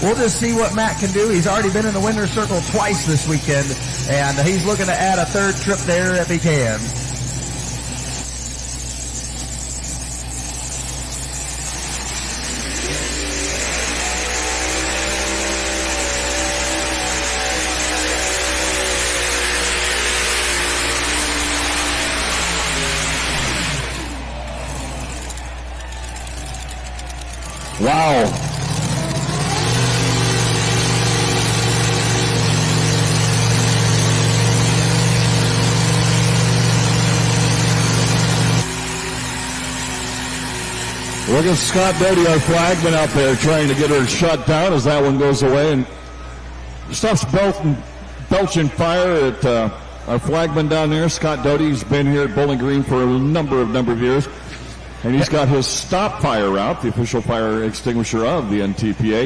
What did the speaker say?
we'll just see what Matt can do. He's already been in the winner's circle twice this weekend, and he's looking to add a third trip there if he can. Wow. Look at Scott Doty, our flagman, out there trying to get her shut down as that one goes away. And stuff's belching fire at our flagman down there. Scott Doty, he's been here at Bowling Green for a number of years. And he's got his stop fire out, the official fire extinguisher of the NTPA.